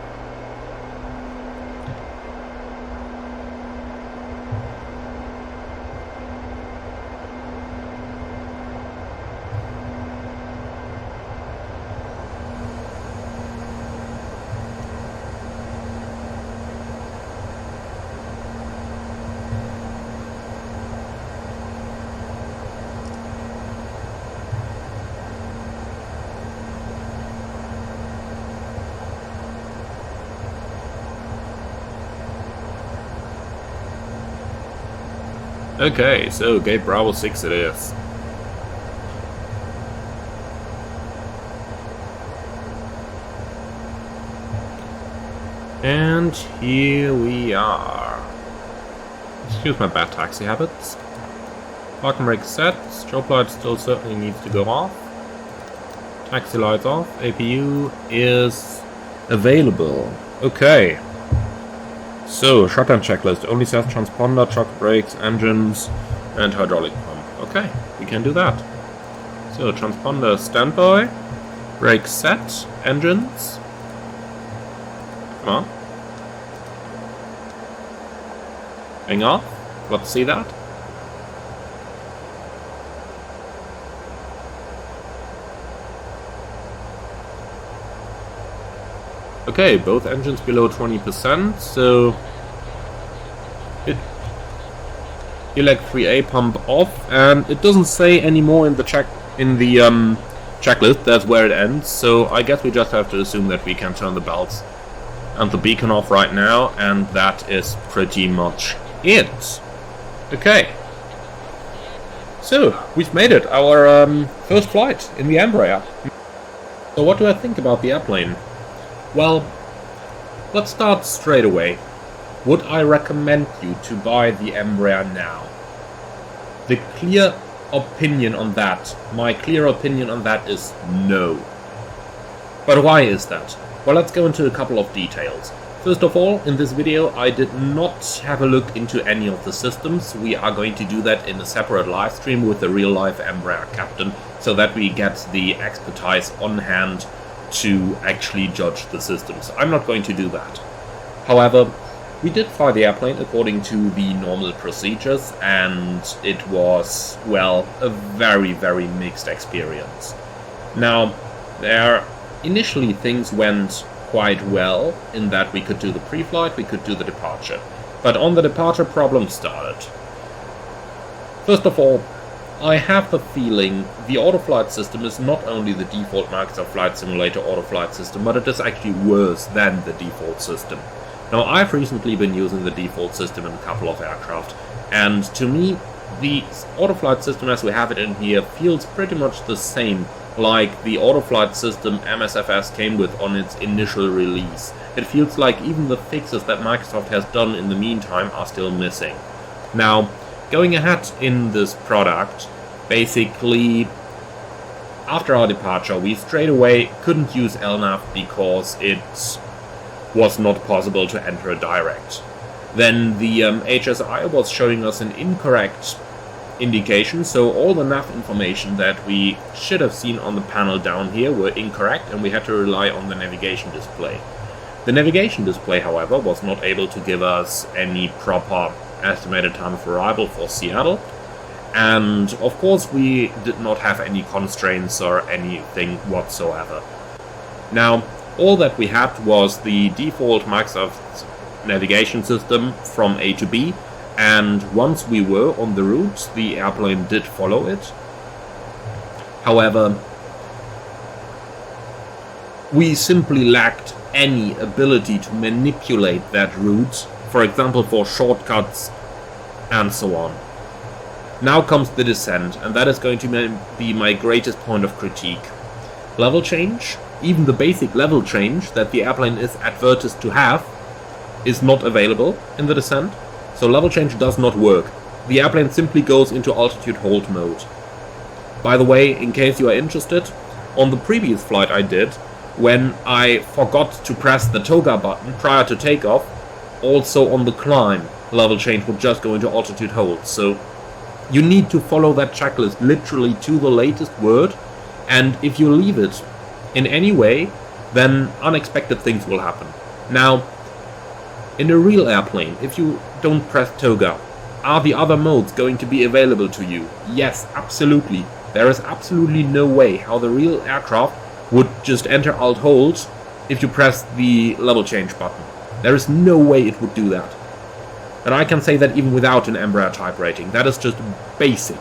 Okay, so gate Bravo 6 it is. And here we are. Excuse my bad taxi habits. Parking brake set, strobe light still certainly needs to go off. Taxi lights off, APU is available. Okay. So, shutdown checklist only says transponder, truck brakes, engines, and hydraulic pump. Okay, we can do that. So, transponder standby, brake set, engines. Come on. Hang off. Let's see that. Okay, both engines below 20%, so Elect 3A pump off, and it doesn't say anymore in the checklist. That's where it ends. So I guess we just have to assume that we can turn the belts and the beacon off right now, and that is pretty much it. Okay. So we've made it, our first flight in the Embraer. So what do I think about the airplane? Well, let's start straight away. Would I recommend you to buy the Embraer now? The clear opinion on that, my clear opinion on that is no. But why is that? Well, let's go into a couple of details. First of all, in this video I did not have a look into any of the systems. We are going to do that in a separate live stream with the real-life Embraer captain, so that we get the expertise on hand to actually judge the systems. I'm not going to do that. However, we did fly the airplane according to the normal procedures, and it was, well, a very, very mixed experience. Now, initially things went quite well, in that we could do the pre-flight, we could do the departure. But on the departure, problems started. First of all, I have the feeling the autoflight system is not only the default Microsoft Flight Simulator autoflight system, but it is actually worse than the default system. Now, I've recently been using the default system in a couple of aircraft, and to me, the autoflight system as we have it in here feels pretty much the same like the autoflight system MSFS came with on its initial release. It feels like even the fixes that Microsoft has done in the meantime are still missing. Now, going ahead in this product, basically, after our departure, we straight away couldn't use LNAV because it was not possible to enter a direct. Then the HSI was showing us an incorrect indication, so all the nav information that we should have seen on the panel down here were incorrect, and we had to rely on the navigation display. The navigation display, however, was not able to give us any proper estimated time of arrival for Seattle, And of course we did not have any constraints or anything whatsoever. Now, all that we had was the default Microsoft navigation system from A to B, and once we were on the route, the airplane did follow it. However, we simply lacked any ability to manipulate that route, for example for shortcuts and so on. Now comes the descent, and that is going to be my greatest point of critique. Level change, even the basic level change that the airplane is advertised to have, is not available in the descent, so level change does not work. The airplane simply goes into altitude hold mode. By the way, in case you are interested, on the previous flight I did, when I forgot to press the toga button prior to takeoff, also on the climb, level change would just go into altitude hold. So you need to follow that checklist literally to the latest word, and if you leave it in any way, then unexpected things will happen. Now, in a real airplane, if you don't press toga, are the other modes going to be available to you? Yes, absolutely. There is absolutely no way how the real aircraft would just enter alt hold if you press the level change button. There is no way it would do that. And I can say that even without an Embraer type rating. That is just basic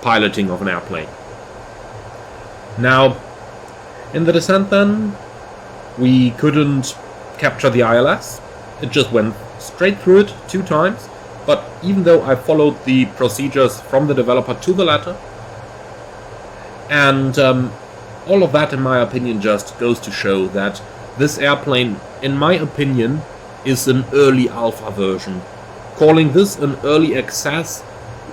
piloting of an airplane. Now, in the descent then, we couldn't capture the ILS. It just went straight through it 2 times. But even though I followed the procedures from the developer to the letter, and all of that in my opinion just goes to show that this airplane, in my opinion, is an early alpha version. Calling this an early access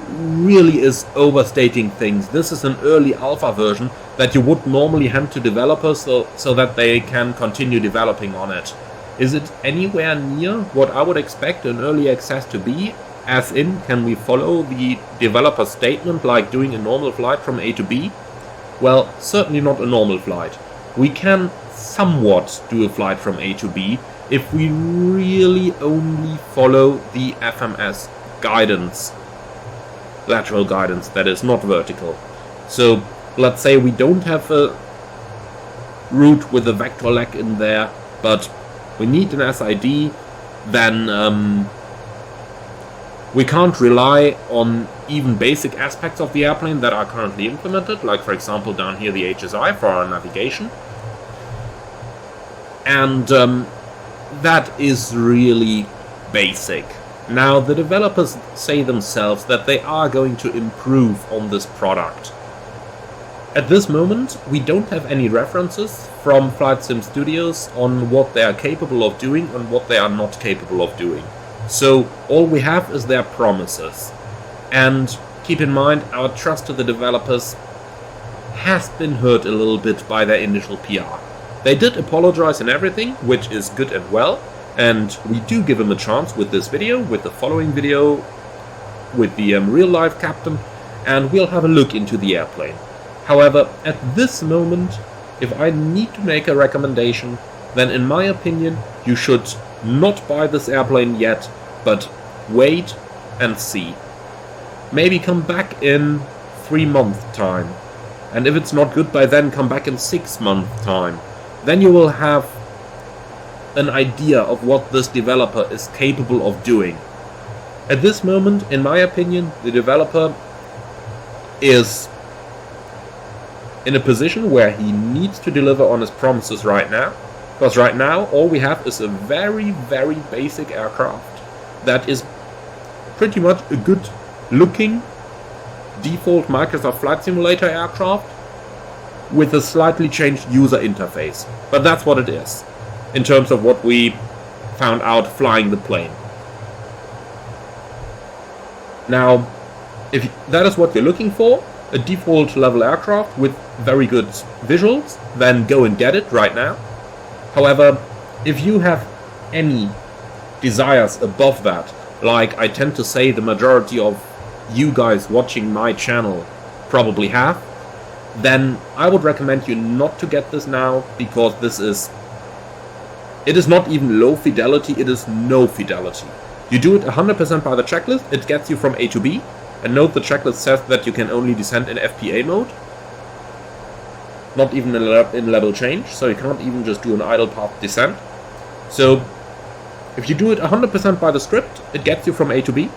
really is overstating things. This is an early alpha version that you would normally hand to developers so that they can continue developing on it. Is it anywhere near what I would expect an early access to be? As in, can we follow the developer's statement like doing a normal flight from A to B? Well, certainly not a normal flight. We can somewhat do a flight from A to B if we really only follow the FMS guidance, lateral guidance, that is not vertical. So let's say we don't have a route with a vector lag in there, but we need an SID, then we can't rely on even basic aspects of the airplane that are currently implemented, like for example down here the HSI for our navigation. And that is really basic. Now, the developers say themselves that they are going to improve on this product. At this moment, we don't have any references from Flightsim Studios on what they are capable of doing and what they are not capable of doing. So all we have is their promises. And keep in mind, our trust to the developers has been hurt a little bit by their initial PR. They did apologize and everything, which is good and well, and we do give them a chance with this video, with the following video, with the real-life captain, and we'll have a look into the airplane. However, at this moment, if I need to make a recommendation, then in my opinion, you should not buy this airplane yet, but wait and see. Maybe come back in 3 months' time, and if it's not good by then, come back in 6 months' time. Then you will have an idea of what this developer is capable of doing. At this moment, in my opinion, the developer is in a position where he needs to deliver on his promises right now. Because right now, all we have is a very, very basic aircraft that is pretty much a good looking default Microsoft Flight Simulator aircraft with a slightly changed user interface. But that's what it is, in terms of what we found out flying the plane. Now, if that is what you're looking for, a default level aircraft with very good visuals, then go and get it right now. However, if you have any desires above that, like I tend to say the majority of you guys watching my channel probably have, then I would recommend you not to get this now, because it is not even low fidelity, it is no fidelity. You do it 100% by the checklist, it gets you from A to B. And note the checklist says that you can only descend in FPA mode. Not even in level change, so you can't even just do an idle path descent. So if you do it 100% by the script, it gets you from A to B.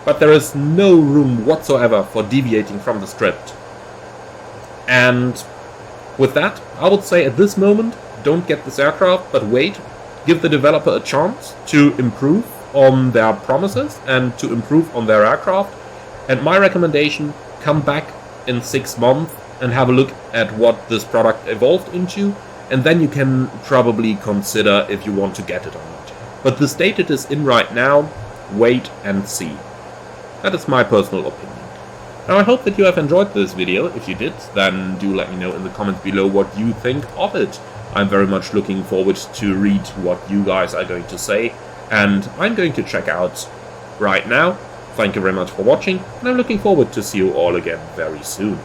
But there is no room whatsoever for deviating from the script. And with that, I would say at this moment, don't get this aircraft, but wait. Give the developer a chance to improve on their promises and to improve on their aircraft. And my recommendation, come back in 6 months and have a look at what this product evolved into, and then you can probably consider if you want to get it or not. But the state it is in right now, wait and see. That is my personal opinion. Now I hope that you have enjoyed this video. If you did, then do let me know in the comments below what you think of it. I'm very much looking forward to read what you guys are going to say, and I'm going to check out right now. Thank you very much for watching, and I'm looking forward to see you all again very soon.